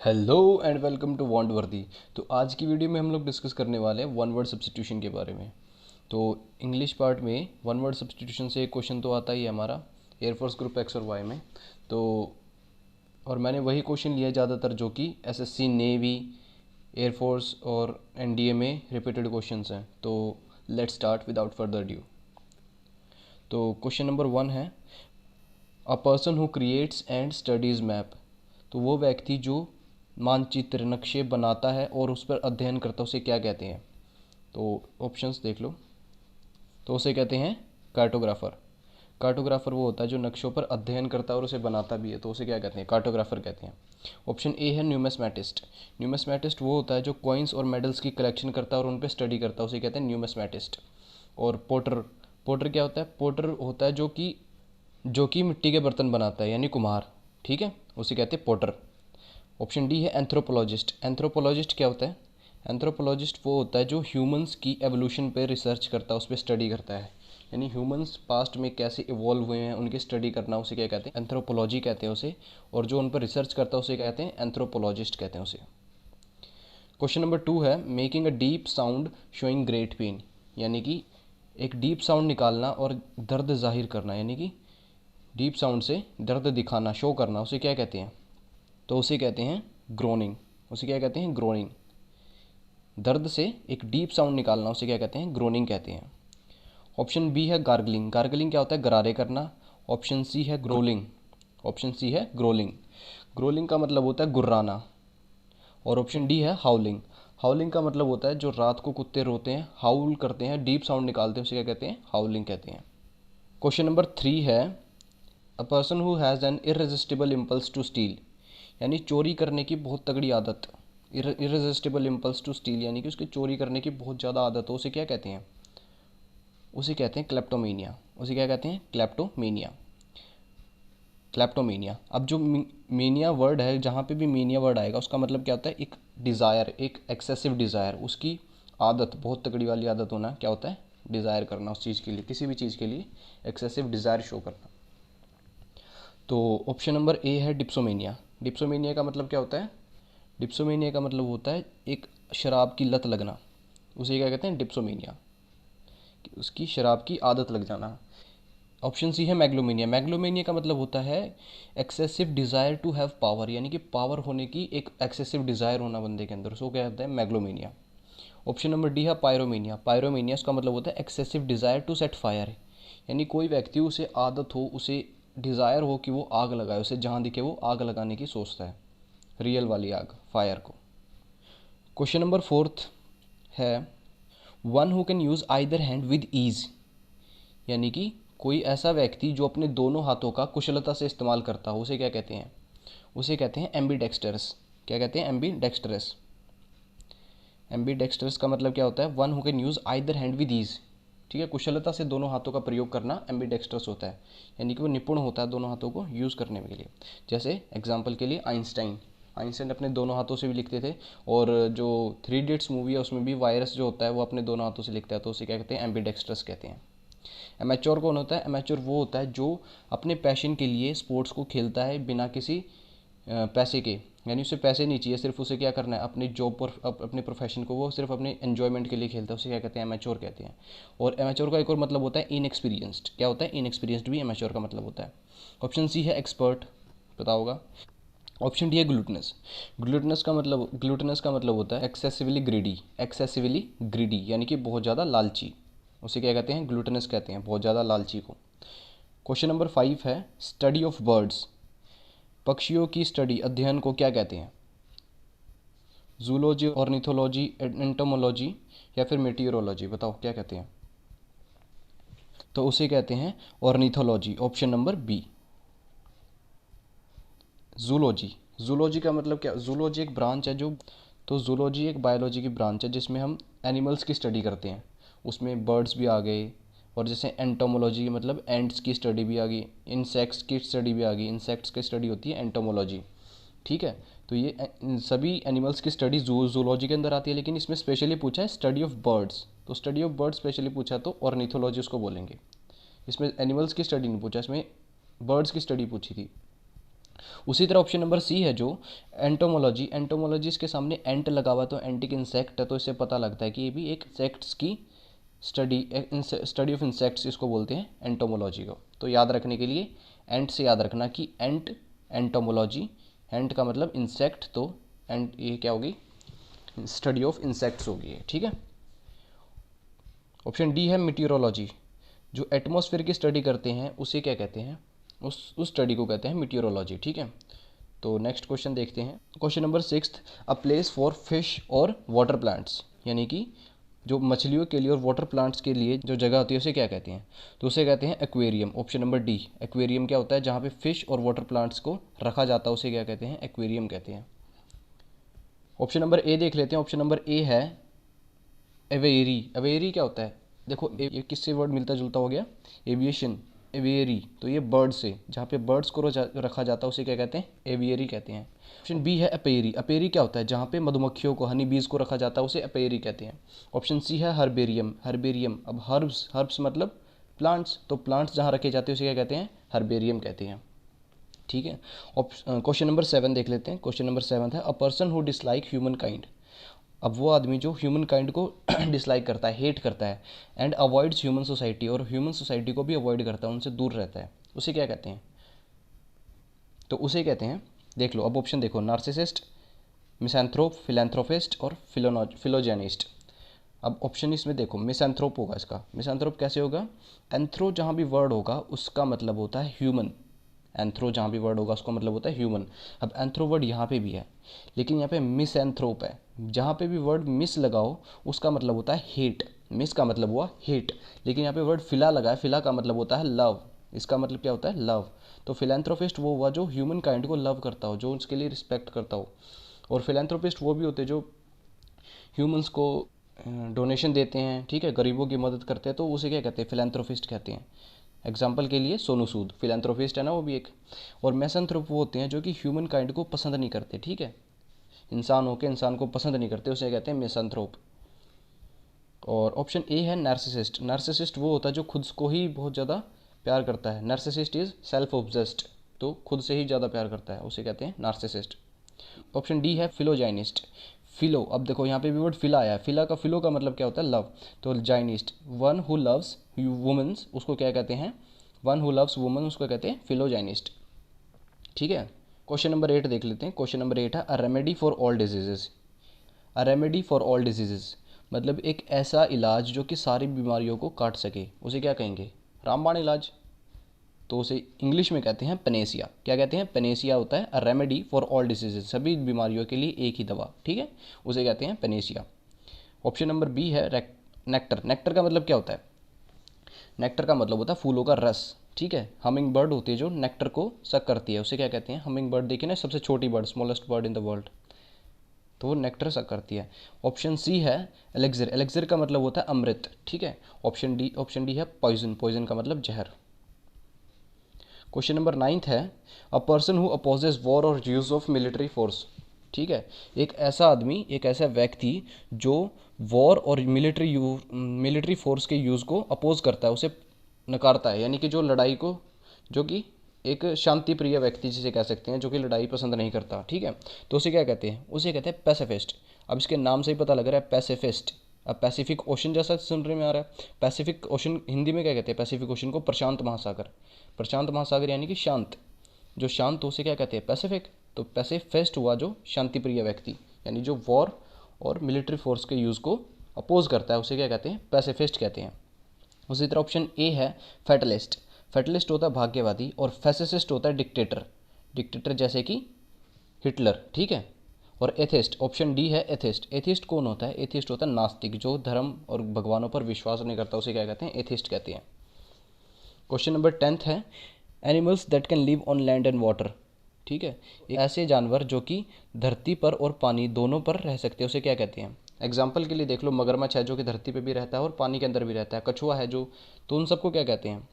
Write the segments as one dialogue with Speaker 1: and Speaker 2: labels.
Speaker 1: Hello and welcome to वांटवर्दी। तो आज की वीडियो में हम लोग डिस्कस करने वाले हैं वन वर्ड सब्स्टिट्यूशन के बारे में। तो इंग्लिश पार्ट में वन वर्ड सब्स्टिट्यूशन से एक क्वेश्चन तो आता ही है हमारा एयरफोर्स ग्रुप एक्स और वाई में। तो और मैंने वही क्वेश्चन लिया ज़्यादातर जो कि एसएससी नेवी एयरफोर्स और एनडीए में रिपीटेड क्वेश्चंस हैं। तो let's start without further due. तो क्वेश्चन नंबर 1 है a person who creates and studies map. तो वो व्यक्ति जो मानचित्र नक्शे बनाता है और उस पर अध्ययन करता है उसे क्या कहते हैं। तो ऑप्शंस देख लो। तो उसे कहते हैं कार्टोग्राफर। कार्टोग्राफर वो होता है जो नक्शों पर अध्ययन करता है और उसे बनाता भी है, तो उसे क्या कहते हैं, कार्टोग्राफर कहते हैं। ऑप्शन ए है न्यूमिस्मेटिस्ट। न्यूमिस्मेटिस्ट वो होता है जो कॉइन्स और मेडल्स की कलेक्शन करता है और उन पर स्टडी करता है, उसे कहते हैं न्यूमिस्मेटिस्ट। और पोटर, पोटर क्या होता है, पोटर होता है जो कि मिट्टी के बर्तन बनाता है, यानी कुम्हार, ठीक है, उसे कहते हैं पोटर। ऑप्शन डी है एंथ्रोपोलॉजिस्ट। एंथ्रोपोलॉजिस्ट क्या होता है, एंथ्रोपोलॉजिस्ट वो होता है जो ह्यूमंस की एवोल्यूशन पे रिसर्च करता है, उस पर स्टडी करता है, यानी ह्यूमंस पास्ट में कैसे इवॉल्व हुए हैं उनकी स्टडी करना, उसे क्या कहते हैं, एंथ्रोपोलॉजी कहते हैं उसे। और जो उन पर रिसर्च करता है उसे कहते हैं एंथ्रोपोलॉजिस्ट कहते हैं उसे। क्वेश्चन नंबर 2 है making a deep sound showing great pen. यानी कि एक डीप साउंड निकालना और दर्द जाहिर करना, यानी कि डीप साउंड से दर्द दिखाना, शो करना, उसे क्या कहते हैं। तो उसे कहते हैं ग्रोनिंग। उसे क्या कहते हैं, ग्रोनिंग। दर्द से एक डीप साउंड निकालना उसे क्या कहते हैं, ग्रोनिंग कहते हैं। ऑप्शन बी है गार्गलिंग। गार्गलिंग क्या होता है, गरारे करना। ऑप्शन सी है ग्रोलिंग। ऑप्शन सी है ग्रोलिंग। ग्रोलिंग का मतलब होता है गुर्राना। और ऑप्शन डी है हाउलिंग। हाउलिंग का मतलब होता है जो रात को कुत्ते रोते हैं, हाउल करते हैं, डीप साउंड निकालते हैं, उसे क्या कहते हैं, हाउलिंग कहते हैं। क्वेश्चन नंबर 3 है a person who has an irresistible impulse to steal. यानी चोरी करने की बहुत तगड़ी आदत। इररेजिस्टिबल इम्पल्स टू स्टील यानी कि उसकी चोरी करने की बहुत ज़्यादा आदत हो, उसे क्या कहते हैं, उसे कहते हैं क्लेप्टोमेनिया। उसे क्या कहते हैं, क्लेप्टोमेनिया। क्लेप्टोमेनिया। अब जो मीनिया वर्ड है, जहाँ पे भी मीनिया वर्ड आएगा उसका मतलब क्या होता है, एक डिज़ायर, एक एक्सेसिव डिज़ायर, उसकी आदत, बहुत तगड़ी वाली आदत होना क्या होता है, डिज़ायर करना उस चीज़ के लिए, किसी भी चीज़ के लिए एक्सेसिव डिज़ायर शो करना। तो ऑप्शन नंबर ए है डिप्सोमेनिया। डिप्सोमेनिया का मतलब क्या होता है, डिप्सोमेनिया का मतलब होता है एक शराब की लत लगना, उसे क्या कहते हैं, डिप्सोमेनिया, कि उसकी शराब की आदत लग जाना। ऑप्शन सी है मैग्लोमेनिया। मैग्लोमेनिया का मतलब होता है excessive desire to have power, यानी कि पावर होने की एक एक्सेसिव डिज़ायर होना बंदे के अंदर, उसको क्या कहते हैं, मैग्लोमेनिया। ऑप्शन नंबर डी है पायरोमेनिया। पायरोमेनिया इसका मतलब होता है excessive desire to set fire, यानी कोई व्यक्ति उसे आदत हो, उसे डिज़ायर हो कि वो आग लगाए, उसे जहाँ दिखे वो आग लगाने की सोचता है, रियल वाली आग, फायर को। क्वेश्चन नंबर 4 है one who can use either hand with ease. यानी कि कोई ऐसा व्यक्ति जो अपने दोनों हाथों का कुशलता से इस्तेमाल करता हो, उसे क्या कहते हैं, उसे कहते हैं एम्बीडेक्स्टरस। क्या कहते हैं, एम्बीडेक्स्टरस। एम्बीडेक्स्टरस का मतलब क्या होता है, one who can use either hand with ease, ठीक है, कुशलता से दोनों हाथों का प्रयोग करना एम्बीडेक्स्टरस होता है, यानी कि वो निपुण होता है दोनों हाथों को यूज़ करने के लिए। जैसे एग्जांपल के लिए आइंस्टाइन, आइंस्टाइन अपने दोनों हाथों से भी लिखते थे। और जो 3 इडियट्स मूवी है उसमें भी वायरस जो होता है वो अपने दोनों हाथों से लिखता है, तो उसे क्या कहते हैं, एम्बीडेक्स्टरस कहते हैं। एमेच्योर कौन होता है, एमेच्योर वो होता है जो अपने पैशन के लिए स्पोर्ट्स को खेलता है बिना किसी पैसे के, यानी उसे पैसे नहीं चाहिए, सिर्फ उसे क्या करना है, अपनी जॉब पर, अपने प्रोफेशन को वो सिर्फ अपने एन्जॉयमेंट के लिए खेलता है, उसे क्या कहते हैं, एमेच्योर कहते हैं। और एमेच्योर का एक और मतलब होता है इनएक्सपीरियंस्ड। क्या होता है, इनएक्सपीरियंस्ड भी एमेच्योर का मतलब होता है। ऑप्शन सी है एक्सपर्ट, पता होगा। ऑप्शन डी है ग्लूटनस। ग्लूटनस का मतलब होता है एक्सेसिवली ग्रीडी। एक्सेसिवली ग्रीडी यानी कि बहुत ज़्यादा लालची, उसे क्या कहते हैं, ग्लूटनस कहते हैं, बहुत ज़्यादा लालची को। क्वेश्चन नंबर 5 है स्टडी ऑफ बर्ड्स। पक्षियों की स्टडी, अध्ययन को क्या कहते हैं, जूलॉजी, ऑर्निथोलॉजी, एंटोमोलॉजी या फिर मेटियोरोलॉजी, बताओ क्या कहते हैं। तो उसे कहते हैं ornithology. Option number B, zoology. Zoology का मतलब क्या, जूलॉजी एक ब्रांच है जो, तो जूलॉजी एक बायोलॉजी की ब्रांच है जिसमें हम एनिमल्स की स्टडी करते हैं, उसमें बर्ड्स भी आ गए। और जैसे एंटोमोलॉजी मतलब एंट्स की स्टडी भी आ गई, इंसेक्ट्स की स्टडी भी आ गई, इंसेक्ट्स की स्टडी होती है एंटोमोलॉजी, ठीक है। तो ये सभी एनिमल्स की स्टडी जूलॉजी के अंदर आती है, लेकिन इसमें स्पेशली पूछा है स्टडी ऑफ बर्ड्स, तो स्टडी ऑफ बर्ड्स स्पेशली पूछा तो ऑर्निथोलॉजी उसको बोलेंगे। इसमें एनिमल्स की स्टडी नहीं पूछा, इसमें बर्ड्स की स्टडी पूछी थी। उसी तरह ऑप्शन नंबर सी है जो एंटोमोलॉजी, एंटोमोलॉजी इसके सामने एंट लगा हुआ तो एंटिक इंसेक्ट है, तो इससे पता लगता है कि ये भी एक इंसेक्ट्स की स्टडी ऑफ इंसेक्ट्स इसको बोलते हैं एंटोमोलॉजी को। तो याद रखने के लिए एंट से याद रखना कि एंट, एंटोमोलॉजी, एंट का मतलब इंसेक्ट, तो एंट ये क्या होगी, स्टडी ऑफ इंसेक्ट्स होगी, ठीक है। ऑप्शन डी है मीटियोरोलॉजी, जो एटमॉस्फेयर की स्टडी करते हैं उसे क्या कहते हैं, उस स्टडी को कहते हैं मीटियोरोलॉजी, ठीक है। तो नेक्स्ट क्वेश्चन देखते हैं, question number 6, a place for fish और वाटर प्लांट्स, यानी कि जो मछलियों के लिए और वाटर प्लांट्स के लिए जो जगह होती है उसे क्या कहते हैं, तो उसे कहते हैं aquarium. Option number D, aquarium क्या होता है, जहाँ पे फिश और वाटर प्लांट्स को रखा जाता है उसे क्या कहते हैं, एक्वेरियम कहते हैं। ऑप्शन नंबर ए देख लेते हैं, ऑप्शन नंबर ए है एवेरी। एवेरी क्या होता है, देखो ये किससे वर्ड मिलता जुलता हो गया, एविएशन, एवियरी, तो ये बर्ड से, जहाँ पे बर्ड्स को रखा जाता है उसे क्या कहते हैं, एवियरी कहते हैं। ऑप्शन बी है अपेरी। अपेरी क्या होता है, जहाँ पे मधुमक्खियों को, हनी बीज को रखा जाता है उसे अपेरी कहते हैं। ऑप्शन सी है हर्बेरियम। हर्बेरियम, अब हर्ब्स, हर्ब्स मतलब प्लांट्स, तो प्लांट्स जहाँ रखे जाते हैं उसे क्या कहते हैं, हर्बेरियम कहते हैं, ठीक है। क्वेश्चन नंबर 7 देख लेते हैं, क्वेश्चन नंबर 7 है, a person who dislike human kind. अब वो आदमी जो ह्यूमन काइंड को डिसलाइक करता है, हेट करता है, एंड अवॉइड्स ह्यूमन सोसाइटी, और ह्यूमन सोसाइटी को भी अवॉइड करता है, उनसे दूर रहता है, उसे क्या कहते हैं, तो उसे कहते हैं, देख लो अब ऑप्शन देखो, नार्सिसिस्ट, मिसैंथ्रोप, फिलैंथ्रोपिस्ट और फिलोजेनिस्ट। अब ऑप्शन इसमें देखो, मिसैंथ्रोप होगा इसका। मिसैंथ्रोप कैसे होगा, एंथ्रो जहाँ भी वर्ड होगा उसका मतलब होता है ह्यूमन, एंथ्रो जहाँ भी वर्ड होगा उसका मतलब होता है ह्यूमन। अब एंथ्रो वर्ड यहाँ पे भी है, लेकिन यहाँ पे मिसैंथ्रोप है, जहाँ पे भी वर्ड मिस लगाओ उसका मतलब होता है हेट, मिस का मतलब हुआ हेट, लेकिन यहाँ पे वर्ड फिला लगा है, फिला का मतलब होता है लव, इसका मतलब क्या होता है, लव। तो फिलैंथ्रोपिस्ट वो हुआ जो ह्यूमन काइंड को लव करता हो, जो उसके लिए रिस्पेक्ट करता हो, और फिलैंथ्रोपिस्ट वो भी होते हैं जो ह्यूमंस को डोनेशन देते हैं, ठीक है, गरीबों की मदद करते हैं, तो उसे क्या कहते हैं, फिलैंथ्रोपिस्ट कहते हैं। एग्जाम्पल के लिए सोनू सूद फिलैंथ्रोपिस्ट है ना वो भी एक। और मैसेंथ्रोप वो होते हैं जो कि ह्यूमन काइंड को पसंद नहीं करते, ठीक है, इंसान होकर इंसान को पसंद नहीं करते, उसे कहते हैं मैसेंथ्रोप। और ऑप्शन ए है नार्सिसिस्ट। नार्सिसिस्ट वो होता है जो खुद को ही बहुत ज़्यादा प्यार करता है, नार्सिसिस्ट इज सेल्फ ऑब्सेस्ड, तो खुद से ही ज़्यादा प्यार करता है, उसे कहते हैं नार्सिसिस्ट। ऑप्शन डी है फिलोजाइनिस्ट। फिलो, अब देखो यहाँ पे भी वर्ड फिला आया है, फिलो का मतलब क्या होता है, लव, तो gynist, one who loves womens उसको क्या कहते हैं, वन हु लव्स वुमेन उसको कहते हैं फिलोजाइनिस्ट, ठीक है। क्वेश्चन नंबर 8 देख लेते हैं, क्वेश्चन नंबर 8 है, a remedy for all diseases. A remedy for all diseases मतलब एक ऐसा इलाज जो कि सारी बीमारियों को काट सके, उसे क्या कहेंगे, रामबाण इलाज, तो उसे इंग्लिश में कहते हैं पेनेसिया। क्या कहते हैं, पेनेसिया होता है a remedy for all diseases, सभी बीमारियों के लिए एक ही दवा, ठीक है, उसे कहते हैं पेनेसिया। ऑप्शन नंबर बी है नेक्टर। नेक्टर का मतलब क्या होता है, नेक्टर का मतलब होता है फूलों का रस, ठीक है। हमिंग बर्ड होती है जो नेक्टर को सक करती है, उसे क्या कहते हैं, हमिंग बर्ड, देखिए ना सबसे छोटी bird, smallest bird in the world, तो वो नेक्टर सक करती है। ऑप्शन सी है एलेक्सिर। एलेक्सिर का मतलब होता है अमृत, ठीक है। ऑप्शन डी है पॉइजन। पॉइजन का मतलब जहर। क्वेश्चन नंबर 9 है, a person who opposes war और यूज़ ऑफ मिलिट्री फोर्स, ठीक है, एक ऐसा आदमी, एक ऐसा व्यक्ति जो वॉर और मिलिट्री फोर्स के यूज़ को अपोज करता है, उसे नकारता है, यानी कि जो लड़ाई को, जो कि एक शांति प्रिय व्यक्ति जिसे कह सकते हैं, जो कि लड़ाई पसंद नहीं करता, ठीक है, तो उसे क्या कहते हैं, उसे कहते हैं पैसिफिस्ट। अब इसके नाम से ही पता लग रहा है पैसिफिस्ट। अब पैसिफिक ओशन जैसा सुनने में आ रहा है, पैसिफिक ओशन हिंदी में क्या कहते हैं, पैसिफिक ओशन को प्रशांत महासागर, प्रशांत महासागर यानी कि शांत, जो शांत हो उसे क्या कहते हैं, पैसिफिक। तो पैसिफिस्ट हुआ जो शांति प्रिय व्यक्ति, यानी जो वॉर और मिलिट्री फोर्स के यूज़ को अपोज करता है, उसे क्या कहते हैं, पैसिफिस्ट कहते हैं। उसी तरह ऑप्शन ए है फैटलिस्ट। फैटलिस्ट होता है भाग्यवादी, और फैसिस्ट होता है डिक्टेटर, डिक्टेटर जैसे कि हिटलर, ठीक है। और एथिस्ट, ऑप्शन डी है एथिस्ट। एथिस्ट कौन होता है, एथिस्ट होता है नास्तिक, जो धर्म और भगवानों पर विश्वास नहीं करता, उसे क्या कहते हैं, एथिस्ट कहते हैं। क्वेश्चन नंबर 10 है, animals that can live on land and water, ठीक है, ऐसे जानवर जो कि धरती पर और पानी दोनों पर रह सकते हैं, उसे क्या कहते हैं। एग्जाम्पल के लिए देख लो, मगरमच्छ है जो कि धरती पे भी रहता है और पानी के अंदर भी रहता है, कछुआ है जो, तो उन सबको क्या कहते हैं,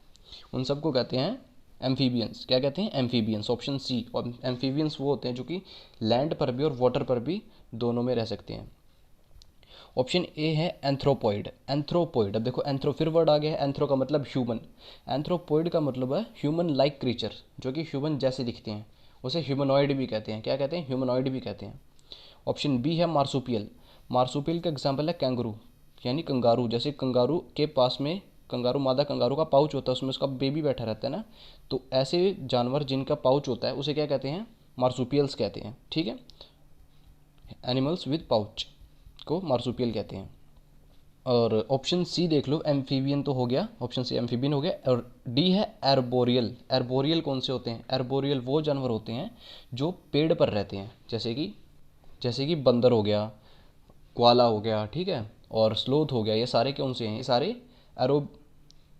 Speaker 1: उन सबको कहते हैं एम्फीबियंस। क्या कहते हैं, एम्फीबियंस। ऑप्शन सी, और एम्फीबियंस वो होते हैं जो कि लैंड पर भी और वाटर पर भी दोनों में रह सकते हैं। ऑप्शन ए है एंथ्रोपॉइड। एंथ्रोपॉइड, अब देखो एंथ्रो फिर वर्ड आ गया है, एंथ्रो का मतलब ह्यूमन, एंथ्रोपॉइड का मतलब है ह्यूमन लाइक क्रीचर, जो कि ह्यूमन जैसे दिखते हैं, उसे ह्यूमनॉइड भी कहते हैं। क्या कहते हैं? ह्यूमनॉइड भी कहते हैं। ऑप्शन बी है मार्सुपियल। मार्सुपियल का एग्जाम्पल है कैंगरू, यानी कंगारू। जैसे कंगारू के पास में कंगारू मादा कंगारू का पाउच होता है, उसमें उसका बेबी बैठा रहता है ना, तो ऐसे जानवर जिनका पाउच होता है उसे क्या कहते हैं? मार्सुपियल्स कहते हैं। ठीक है, एनिमल्स विद पाउच को मार्सुपियल कहते हैं। और ऑप्शन सी देख लो, एम्फीबियन तो हो गया, ऑप्शन सी एम्फीबियन हो गया। और डी है एर्बोरियल। एर्बोरियल कौन से होते हैं? एर्बोरियल वो जानवर होते हैं जो पेड़ पर रहते हैं, जैसे कि बंदर हो गया, कोआला हो गया, ठीक है, और स्लोथ हो गया। ये सारे कौन से हैं? ये सारे एरो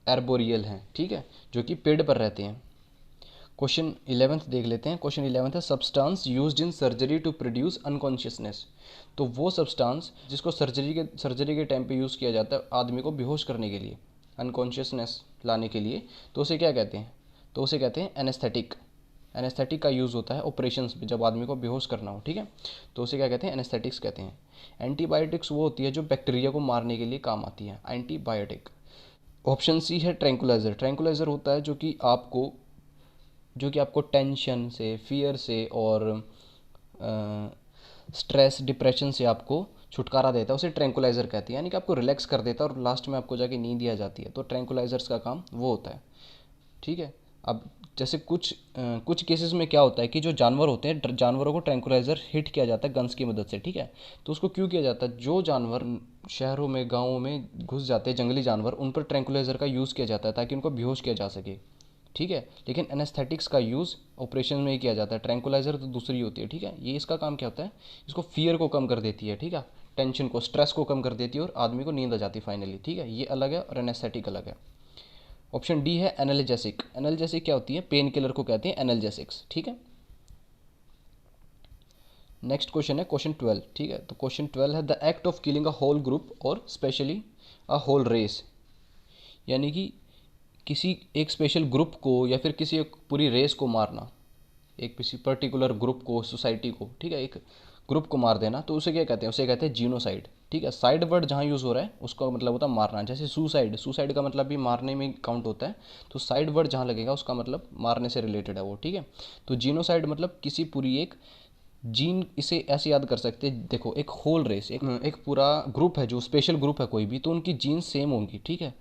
Speaker 1: एर्बोरियल हैं, ठीक है, जो कि पेड़ पर रहते हैं। क्वेश्चन 11th देख लेते हैं। क्वेश्चन 11th है substance used in surgery to produce unconsciousness. तो वो सब्सटेंस जिसको सर्जरी के टाइम पे यूज़ किया जाता है आदमी को बेहोश करने के लिए, अनकॉन्शियसनेस लाने के लिए, तो उसे क्या कहते हैं? तो उसे कहते हैं एनेस्थेटिक। एनेस्थेटिक का यूज़ होता है ऑपरेशंस में जब आदमी को बेहोश करना हो, ठीक है, तो उसे क्या कहते हैं? एनेस्थेटिक्स कहते हैं। एंटीबायोटिक्स वो होती है जो बैक्टीरिया को मारने के लिए काम आती है, एंटीबायोटिक। ऑप्शन सी है ट्रैंकुलाइजर। ट्रैंकुलाइजर होता है जो कि आपको टेंशन से, फियर से और स्ट्रेस, डिप्रेशन से आपको छुटकारा देता है, उसे ट्रैंकुलाइजर कहते हैं। यानी कि आपको रिलैक्स कर देता है और लास्ट में आपको जाके नींद आ जाती है, तो ट्रैंकुलाइजर्स का काम वो होता है। ठीक है, अब जैसे कुछ केसेस में क्या होता है कि जो जानवर होते हैं, जानवरों को ट्रैंकुलाइजर हिट किया जाता है गन्स की मदद से, ठीक है। तो उसको क्यों किया जाता है? जो जानवर शहरों में, गाँवों में घुस जाते हैं, जंगली जानवर, उन पर ट्रैंकुलाइजर का यूज़ किया जाता है ताकि उनको बेहोश किया जा सके, ठीक है। लेकिन एनेस्थेटिक्स का यूज़ ऑपरेशन में ही किया जाता है, ट्रैंकुलाइजर तो दूसरी होती है, ठीक है। ये इसका काम क्या होता है? इसको फियर को कम कर देती है, ठीक है, टेंशन को, स्ट्रेस को कम कर देती है और आदमी को नींद आ जाती है फाइनली, ठीक है। ये अलग है और एनेस्थेटिक अलग है। ऑप्शन डी है एनाल्जेसिक। एनाल्जेसिक क्या होती है? पेन किलर को कहते हैं एनाल्जेसिक्स, ठीक है। नेक्स्ट क्वेश्चन है क्वेश्चन 12, ठीक है। तो क्वेश्चन 12 है the act of killing a whole group और स्पेशली अ होल रेस। यानी कि किसी एक स्पेशल ग्रुप को या फिर किसी एक पूरी रेस को मारना, एक किसी पर्टिकुलर ग्रुप को, सोसाइटी को, ठीक है, एक ग्रुप को मार देना, तो उसे क्या कहते हैं? उसे कहते हैं जीनोसाइड, ठीक है। साइड वर्ड जहाँ यूज़ हो रहा है उसका मतलब होता है मारना। जैसे सुसाइड, सुसाइड का मतलब भी मारने में काउंट होता है, तो साइड वर्ड जहाँ लगेगा उसका मतलब मारने से रिलेटेड है वो, ठीक है। तो जीनोसाइड मतलब किसी पूरी एक जीन, इसे ऐसे याद कर सकते हैं, देखो एक होल रेस, एक पूरा ग्रुप है, जो स्पेशल ग्रुप है कोई भी, तो उनकी जीन सेम होंगी, ठीक है।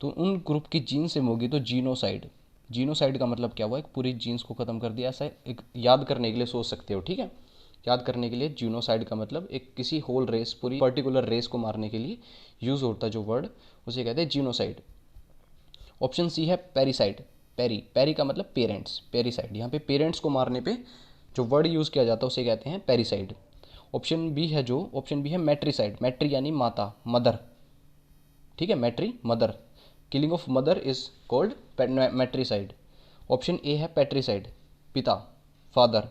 Speaker 1: तो उन ग्रुप की जीन सेम होगी तो जीनोसाइड। जीनोसाइड का मतलब क्या हुआ? एक पूरी जीन्स को ख़त्म कर दिया, ऐसा एक याद करने के लिए सोच सकते हो, ठीक है। याद करने के लिए जीनोसाइड का मतलब एक किसी होल रेस, पूरी पर्टिकुलर रेस को मारने के लिए यूज़ होता है जो वर्ड, उसे कहते हैं जीनोसाइड। ऑप्शन सी है पेरिसाइड। पेरी का मतलब पेरेंट्स, पेरिसाइड। यहाँ पे पेरेंट्स को मारने पे जो वर्ड यूज़ किया जाता है उसे कहते हैं पेरिसाइड। ऑप्शन बी है मैट्रिसाइड। मैट्री यानी माता, मदर, ठीक है, matri mother. Killing of mother is called matricide. Option A है पेट्रिसाइड, पिता, फादर।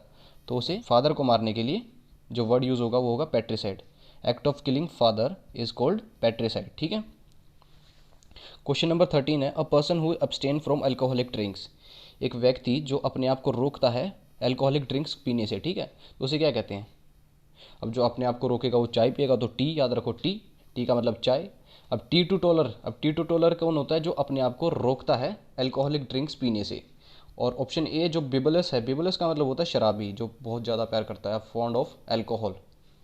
Speaker 1: तो उसे फादर को मारने के लिए जो वर्ड यूज़ होगा वो होगा patricide. Act of killing father is called patricide, ठीक है। क्वेश्चन नंबर 13 है a person who abstain from alcoholic drinks. एक व्यक्ति जो अपने आप को रोकता है अल्कोहलिक ड्रिंक्स पीने से, ठीक है, तो उसे क्या कहते हैं? अब जो अपने आप को रोकेगा वो चाय पिएगा, तो टी याद रखो, टी का मतलब चाय। अब टी टू टोलर कौन होता है? जो अपने आप को रोकता है अल्कोहलिक ड्रिंक्स पीने से। और ऑप्शन ए जो बिबलस है, बिबलस का मतलब होता है शराबी, जो बहुत ज़्यादा प्यार करता है, फॉन्ड ऑफ अल्कोहल,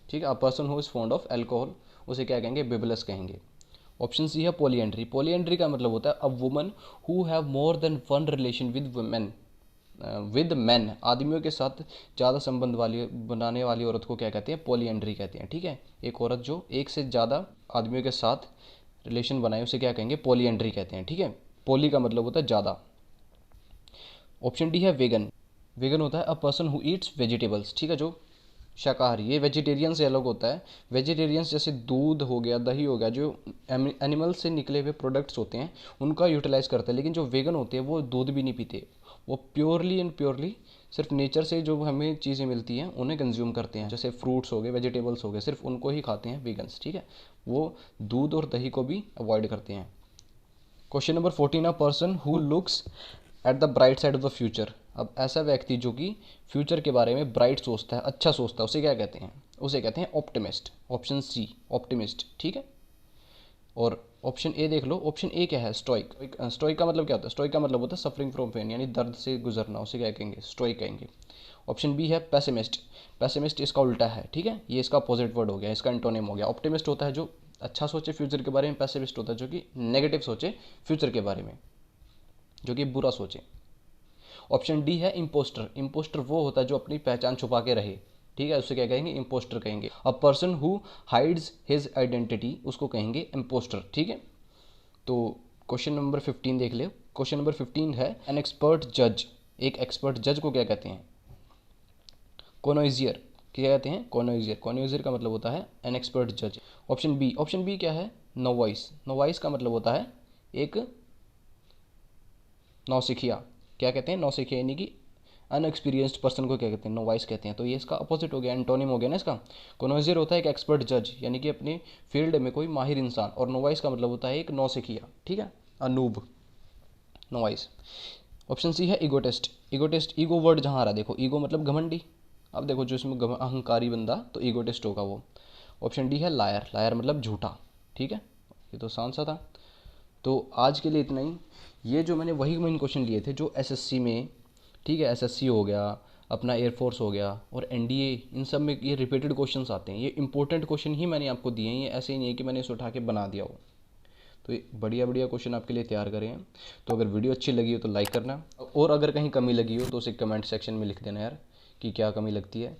Speaker 1: ठीक है। A person who is fond of alcohol, उसे क्या कहेंगे? बिबलस कहेंगे। ऑप्शन सी है पॉलीएंड्री। पॉलीएंड्री का मतलब होता है a woman who have more than one relation with man. आदमियों के साथ ज़्यादा संबंध बनाने वाली औरत को क्या कहते हैं? पॉलीएंड्री कहते हैं, ठीक है। एक औरत जो एक से ज़्यादा आदमियों के साथ रिलेशन बनाए उसे क्या कहेंगे? पॉलीएंड्री कहते हैं, ठीक है। पॉली का मतलब होता है ज़्यादा। ऑप्शन डी है वेगन। वेगन होता है a person who Yeats vegetables, ठीक है, जो शाकाहारी। ये वेजिटेरियन से अलग होता है। वेजिटेरियंस जैसे दूध हो गया, दही हो गया, जो एनिमल से निकले हुए प्रोडक्ट्स होते हैं उनका यूटिलाइज करते हैं। लेकिन जो वेगन होते हैं वो दूध भी नहीं पीते, वो प्योरली एंड प्योरली सिर्फ नेचर से जो हमें चीज़ें मिलती हैं उन्हें कंज्यूम करते हैं। जैसे फ्रूट्स हो गए, वेजिटेबल्स हो गए, सिर्फ उनको ही खाते हैं वेगन्स, ठीक है। वो दूध और दही को भी अवॉइड करते हैं। Question number 14, a person who looks at the bright side of the future. अब ऐसा व्यक्ति जो कि फ्यूचर के बारे में ब्राइट सोचता है, अच्छा सोचता है, उसे क्या कहते हैं? उसे कहते हैं ऑप्टिमिस्ट। ऑप्शन सी ऑप्टिमिस्ट, ठीक है। और ऑप्शन ए देख लो, ऑप्शन ए क्या है? स्टोइक। स्टोइक का मतलब क्या होता है? स्टोइक का मतलब होता है सफरिंग फ्रॉम पेन, यानी दर्द से गुजरना, उसे क्या कहेंगे? स्टोइक कहेंगे। ऑप्शन बी है पेसिमिस्ट। पेसिमिस्ट इसका उल्टा है, ठीक है, ये इसका अपोजिट वर्ड हो गया, इसका एंटोनिम हो गया। ऑप्टिमिस्ट होता है जो अच्छा सोचे फ्यूचर के बारे में, पेसिमिस्ट होता है जो कि नेगेटिव सोचे फ्यूचर के बारे में, जो कि बुरा सोचे। ऑप्शन डी है इम्पोस्टर। इम्पोस्टर वो होता है जो अपनी पहचान छुपा के रहे, ठीक है, उससे क्या कहेंगे, इम्पोस्टर कहेंगे। A person who hides his identity, उसको कहेंगे इम्पोस्टर, ठीक है। तो क्वेश्चन नंबर 15 देख ले। क्वेश्चन नंबर 15 है एन एक्सपर्ट जज। एक एक्सपर्ट जज को क्या कहते हैं, कोनोइजियर। क्या कहते हैं, कोनोइजियर। कोनोइजियर का मतलब होता है एन एक्सपर्ट जज। ऑप्शन बी, ऑप्शन बी क्या है, नोवाइस। नोवाइस का मतलब होता है एक नौसिखिया। क्या कहते हैं, नौसिखिया, यानी कि अनएक्सपीरियंस्ड पर्सन को क्या कहते हैं, नोवाइस कहते हैं। तो ये इसका अपोजिट हो गया, एंटोनिम हो गया ना इसका। कोनोइजियर होता है एक एक्सपर्ट जज, यानी कि अपने फील्ड में कोई माहिर इंसान, और नोवाइस का मतलब होता है एक नौसिखिया, ठीक है, अनूब, नोवाइस। ऑप्शन सी है ईगोटिस्ट। ईगोटिस्ट, ईगो वर्ड जहाँ आ रहा है, देखो ईगो मतलब घमंडी। अब देखो जो इसमें अहंकारी बंदा, तो ईगोटिस्ट होगा वो। ऑप्शन डी है लायर। लायर मतलब झूठा, ठीक है, ये तो आसान सा था। तो आज के लिए इतना ही। ये जो मैंने वही मेन क्वेश्चन लिए थे जो एसएससी में, ठीक है, एसएससी हो गया, अपना एयरफोर्स हो गया, और एनडीए, इन सब में ये रिपीटेड क्वेश्चंस आते हैं। ये इंपॉर्टेंट क्वेश्चन ही मैंने आपको दिए हैं, ये ऐसे ही नहीं है कि मैंने इसे उठा के बना दिया हो। तो ये बढ़िया बढ़िया क्वेश्चन आपके लिए तैयार करे हैं। तो अगर वीडियो अच्छी लगी हो तो लाइक करना, और अगर कहीं कमी लगी हो तो उसे कमेंट सेक्शन में लिख देना यार कि क्या कमी लगती है।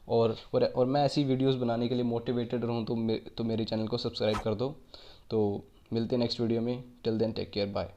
Speaker 1: और मैं ऐसी वीडियोस बनाने के लिए मोटिवेटेड रहूँ तो मेरे चैनल को सब्सक्राइब कर दो। तो मिलते हैं नेक्स्ट वीडियो में। Till then take care, bye.